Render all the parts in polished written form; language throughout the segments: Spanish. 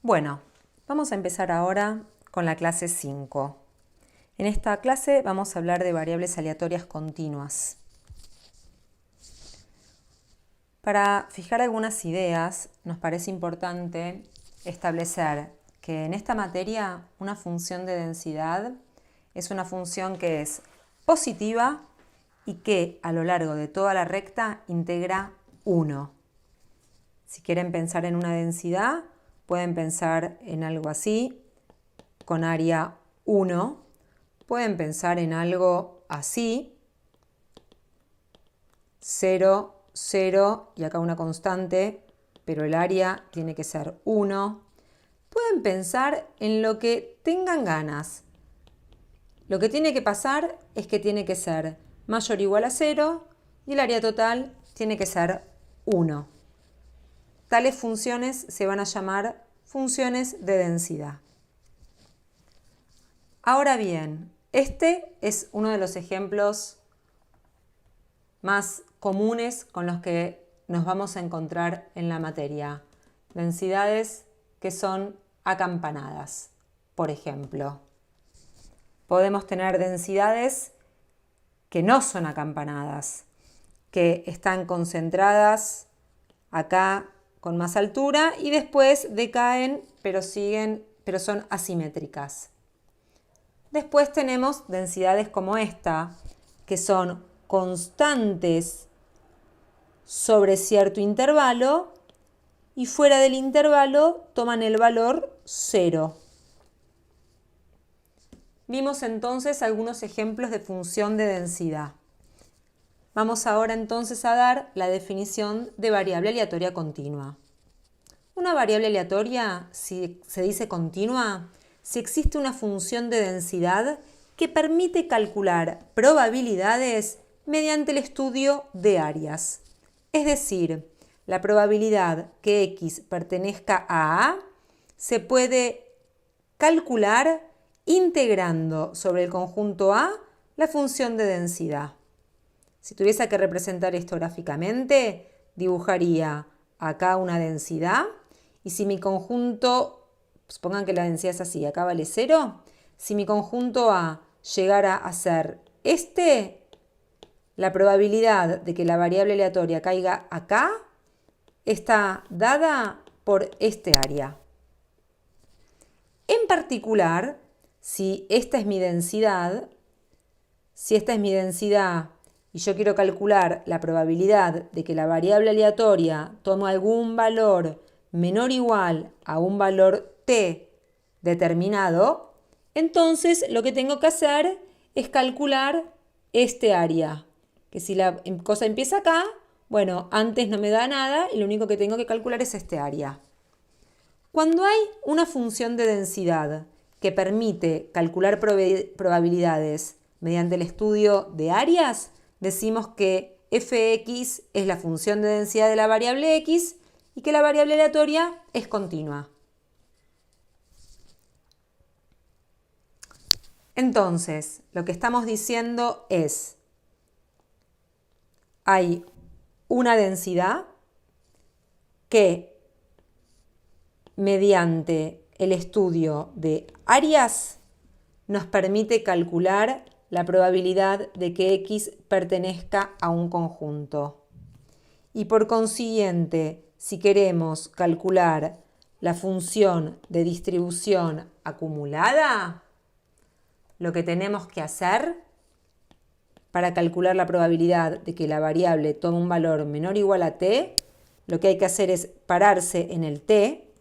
Bueno, vamos a empezar ahora con la clase 5. En esta clase vamos a hablar de variables aleatorias continuas. Para fijar algunas ideas, nos parece importante establecer que en esta materia una función de densidad es una función que es positiva y que a lo largo de toda la recta integra 1. Si quieren pensar en una densidad, pueden pensar en algo así, con área 1. Pueden pensar en algo así, 0, 0 y acá una constante, pero el área tiene que ser 1. Pueden pensar en lo que tengan ganas. Lo que tiene que pasar es que tiene que ser mayor o igual a 0 y el área total tiene que ser 1. Tales funciones se van a llamar funciones de densidad. Ahora bien, este es uno de los ejemplos más comunes con los que nos vamos a encontrar en la materia. Densidades que son acampanadas, por ejemplo. Podemos tener densidades que no son acampanadas, que están concentradas acá con más altura y después decaen, pero son asimétricas. Después tenemos densidades como esta, que son constantes sobre cierto intervalo y fuera del intervalo toman el valor 0. Vimos entonces algunos ejemplos de función de densidad. Vamos ahora entonces a dar la definición de variable aleatoria continua. Una variable aleatoria, si se dice continua, si existe una función de densidad que permite calcular probabilidades mediante el estudio de áreas. Es decir, la probabilidad que X pertenezca a A se puede calcular integrando sobre el conjunto A la función de densidad. Si tuviese que representar esto gráficamente, dibujaría acá una densidad y si mi conjunto, supongan que la densidad es así, acá vale 0, si mi conjunto A llegara a ser este, la probabilidad de que la variable aleatoria caiga acá está dada por este área. En particular, si esta es mi densidad y yo quiero calcular la probabilidad de que la variable aleatoria tome algún valor menor o igual a un valor t determinado, entonces lo que tengo que hacer es calcular este área. Que si la cosa empieza acá, bueno, antes no me da nada y lo único que tengo que calcular es este área. Cuando hay una función de densidad que permite calcular probabilidades mediante el estudio de áreas, decimos que fx es la función de densidad de la variable x y que la variable aleatoria es continua. Entonces, lo que estamos diciendo es, hay una densidad que mediante el estudio de áreas nos permite calcular la probabilidad de que X pertenezca a un conjunto. Y por consiguiente, si queremos calcular la función de distribución acumulada, lo que tenemos que hacer para calcular la probabilidad de que la variable tome un valor menor o igual a t, lo que hay que hacer es pararse en el t,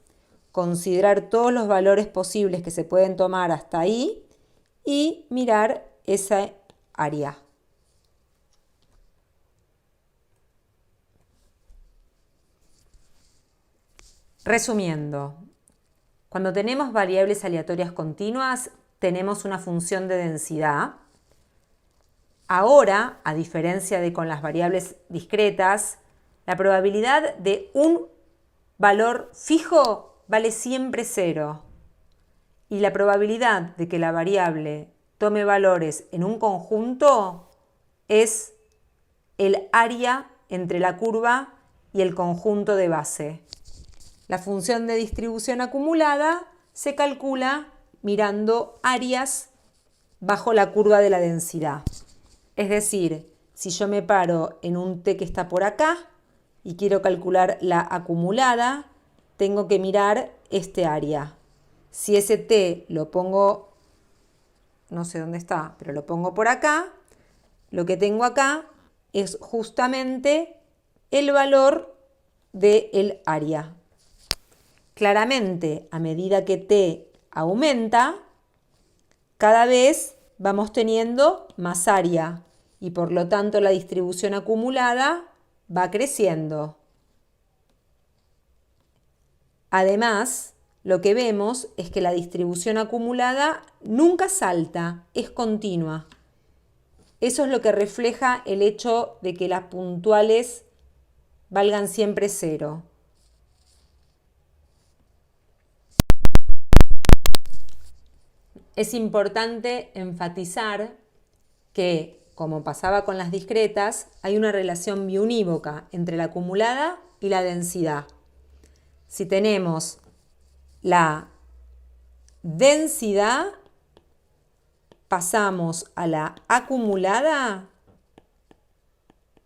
considerar todos los valores posibles que se pueden tomar hasta ahí y mirar esa área. Resumiendo, cuando tenemos variables aleatorias continuas, tenemos una función de densidad. Ahora, a diferencia de con las variables discretas, la probabilidad de un valor fijo vale siempre 0. Y la probabilidad de que la variable tome valores en un conjunto es el área entre la curva y el conjunto de base. La función de distribución acumulada se calcula mirando áreas bajo la curva de la densidad. Es decir, si yo me paro en un t que está por acá y quiero calcular la acumulada, tengo que mirar este área. Si ese t lo pongo, no sé dónde está, pero lo pongo por acá, lo que tengo acá es justamente el valor del área. Claramente, a medida que t aumenta, cada vez vamos teniendo más área y por lo tanto la distribución acumulada va creciendo. Además, lo que vemos es que la distribución acumulada nunca salta, es continua. Eso es lo que refleja el hecho de que las puntuales valgan siempre 0. Es importante enfatizar que, como pasaba con las discretas, hay una relación biunívoca entre la acumulada y la densidad. Si tenemos la densidad, pasamos a la acumulada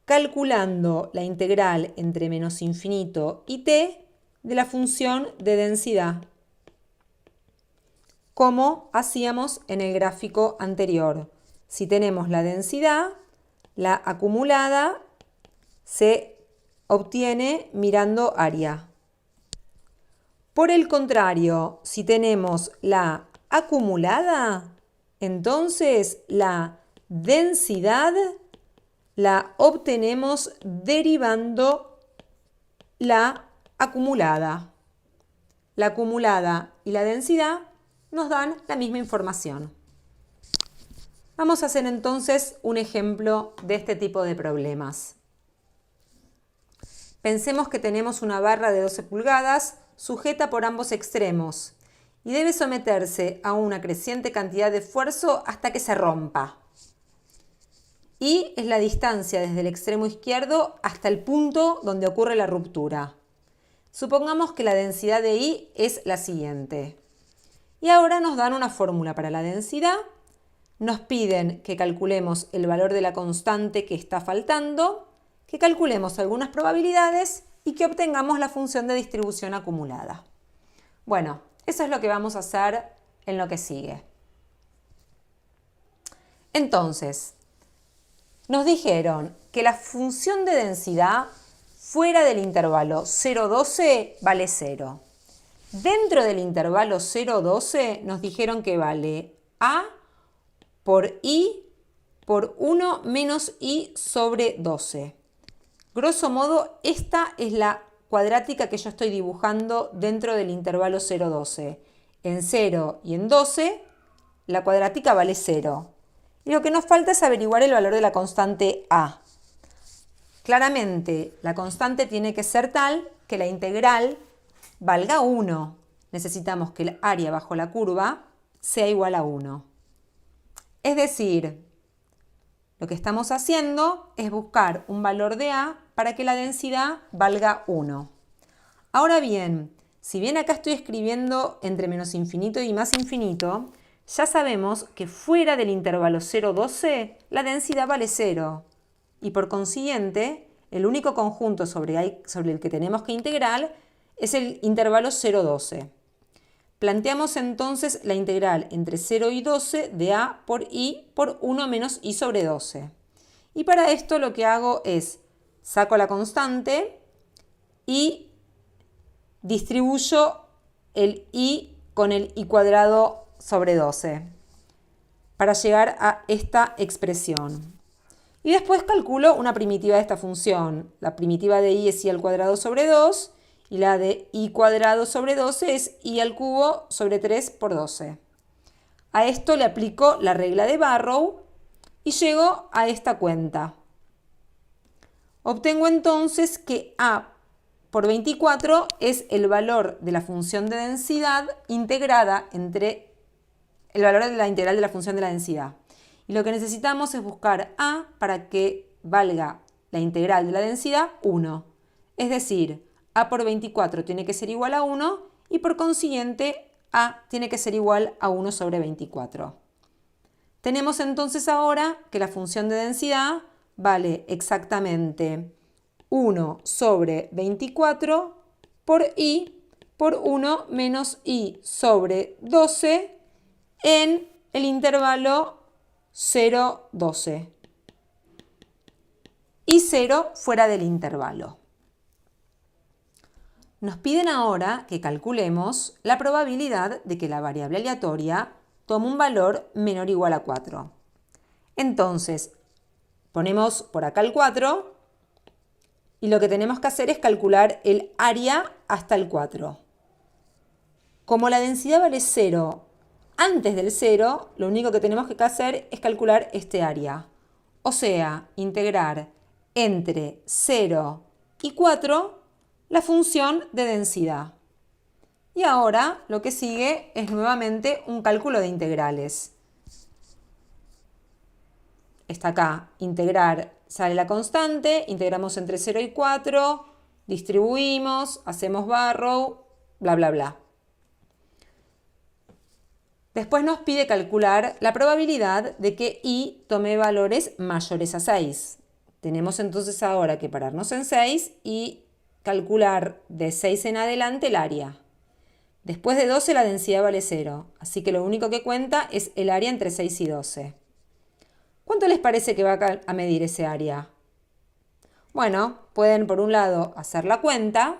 calculando la integral entre menos infinito y t de la función de densidad, como hacíamos en el gráfico anterior. Si tenemos la densidad, la acumulada se obtiene mirando área. Por el contrario, si tenemos la acumulada, entonces la densidad la obtenemos derivando la acumulada. La acumulada y la densidad nos dan la misma información. Vamos a hacer entonces un ejemplo de este tipo de problemas. Pensemos que tenemos una barra de 12 pulgadas sujeta por ambos extremos y debe someterse a una creciente cantidad de esfuerzo hasta que se rompa. Y es la distancia desde el extremo izquierdo hasta el punto donde ocurre la ruptura. Supongamos que la densidad de I es la siguiente. Y ahora nos dan una fórmula para la densidad. Nos piden que calculemos el valor de la constante que está faltando, que calculemos algunas probabilidades y que obtengamos la función de distribución acumulada. Bueno, eso es lo que vamos a hacer en lo que sigue. Entonces, nos dijeron que la función de densidad fuera del intervalo 0,12 vale 0. Dentro del intervalo 0,12 nos dijeron que vale A por I por 1 menos I sobre 12. Grosso modo, esta es la cuadrática que yo estoy dibujando dentro del intervalo 0,12. En 0 y en 12, la cuadrática vale 0. Y lo que nos falta es averiguar el valor de la constante A. Claramente, la constante tiene que ser tal que la integral valga 1. Necesitamos que el área bajo la curva sea igual a 1. Es decir, lo que estamos haciendo es buscar un valor de A para que la densidad valga 1. Ahora bien, si bien acá estoy escribiendo entre menos infinito y más infinito, ya sabemos que fuera del intervalo 0,12 la densidad vale 0 y por consiguiente el único conjunto sobre el que tenemos que integrar es el intervalo 0,12. Planteamos entonces la integral entre 0 y 12 de A por I por 1 menos I sobre 12. Y para esto lo que hago es saco la constante y distribuyo el I con el I cuadrado sobre 12 para llegar a esta expresión. Y después calculo una primitiva de esta función. La primitiva de I es I al cuadrado sobre 2 y la de I cuadrado sobre 12 es I al cubo sobre 3 por 12. A esto le aplico la regla de Barrow y llego a esta cuenta. Obtengo entonces que A por 24 es el valor de la función de densidad integrada entre el valor de la integral de la función de la densidad. Y lo que necesitamos es buscar A para que valga la integral de la densidad 1. Es decir, a por 24 tiene que ser igual a 1 y por consiguiente a tiene que ser igual a 1 sobre 24. Tenemos entonces ahora que la función de densidad vale exactamente 1 sobre 24 por i por 1 menos i sobre 12 en el intervalo 0, 12. Y 0 fuera del intervalo. Nos piden ahora que calculemos la probabilidad de que la variable aleatoria tome un valor menor o igual a 4. Entonces, ponemos por acá el 4 y lo que tenemos que hacer es calcular el área hasta el 4. Como la densidad vale 0 antes del 0, lo único que tenemos que hacer es calcular este área. O sea, integrar entre 0 y 4 la función de densidad. Y ahora lo que sigue es nuevamente un cálculo de integrales. Está acá, integrar, sale la constante, integramos entre 0 y 4, distribuimos, hacemos barrow, bla, bla, bla. Después nos pide calcular la probabilidad de que i tome valores mayores a 6. Tenemos entonces ahora que pararnos en 6 y calcular de 6 en adelante el área. Después de 12 la densidad vale 0, así que lo único que cuenta es el área entre 6 y 12. ¿Cuánto les parece que va a medir ese área? Bueno, pueden por un lado hacer la cuenta,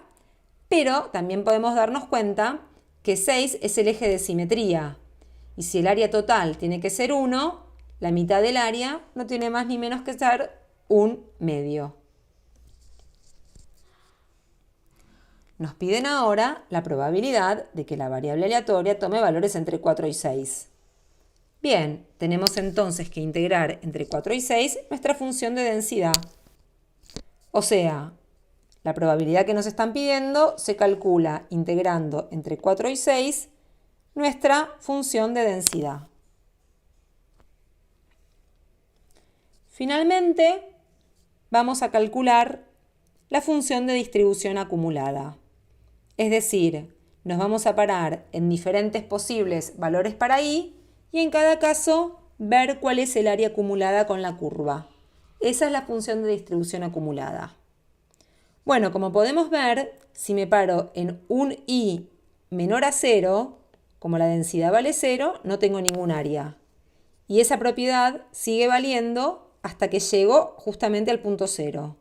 pero también podemos darnos cuenta que 6 es el eje de simetría. Y si el área total tiene que ser 1, la mitad del área no tiene más ni menos que ser 1/2. Nos piden ahora la probabilidad de que la variable aleatoria tome valores entre 4 y 6. Bien, tenemos entonces que integrar entre 4 y 6 nuestra función de densidad. O sea, la probabilidad que nos están pidiendo se calcula integrando entre 4 y 6 nuestra función de densidad. Finalmente, vamos a calcular la función de distribución acumulada. Es decir, nos vamos a parar en diferentes posibles valores para i y en cada caso ver cuál es el área acumulada con la curva. Esa es la función de distribución acumulada. Bueno, como podemos ver, si me paro en un i menor a 0, como la densidad vale 0, no tengo ningún área. Y esa propiedad sigue valiendo hasta que llego justamente al punto 0.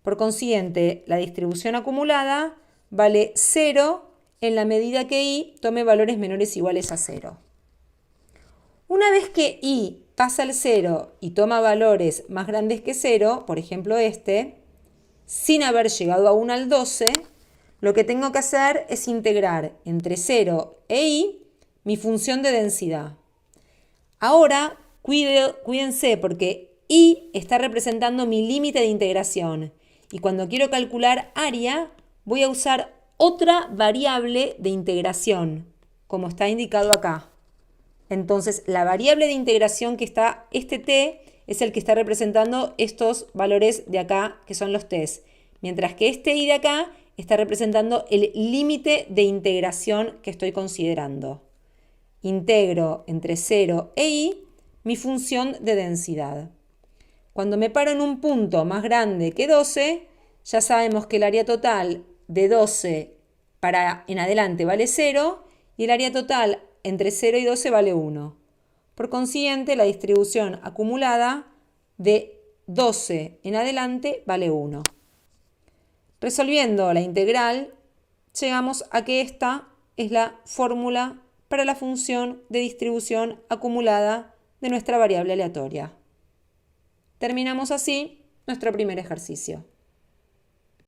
Por consiguiente, la distribución acumulada vale 0 en la medida que i tome valores menores o iguales a 0. Una vez que i pasa al 0 y toma valores más grandes que 0, por ejemplo este, sin haber llegado aún al 12, lo que tengo que hacer es integrar entre 0 e i mi función de densidad. Ahora, cuídense porque i está representando mi límite de integración. Y cuando quiero calcular área, voy a usar otra variable de integración, como está indicado acá. Entonces, la variable de integración que está, este t, es el que está representando estos valores de acá, que son los t's. Mientras que este i de acá está representando el límite de integración que estoy considerando. Integro entre 0 e i mi función de densidad. Cuando me paro en un punto más grande que 12, ya sabemos que el área total de 12 para en adelante vale 0 y el área total entre 0 y 12 vale 1. Por consiguiente, la distribución acumulada de 12 en adelante vale 1. Resolviendo la integral, llegamos a que esta es la fórmula para la función de distribución acumulada de nuestra variable aleatoria. Terminamos así nuestro primer ejercicio.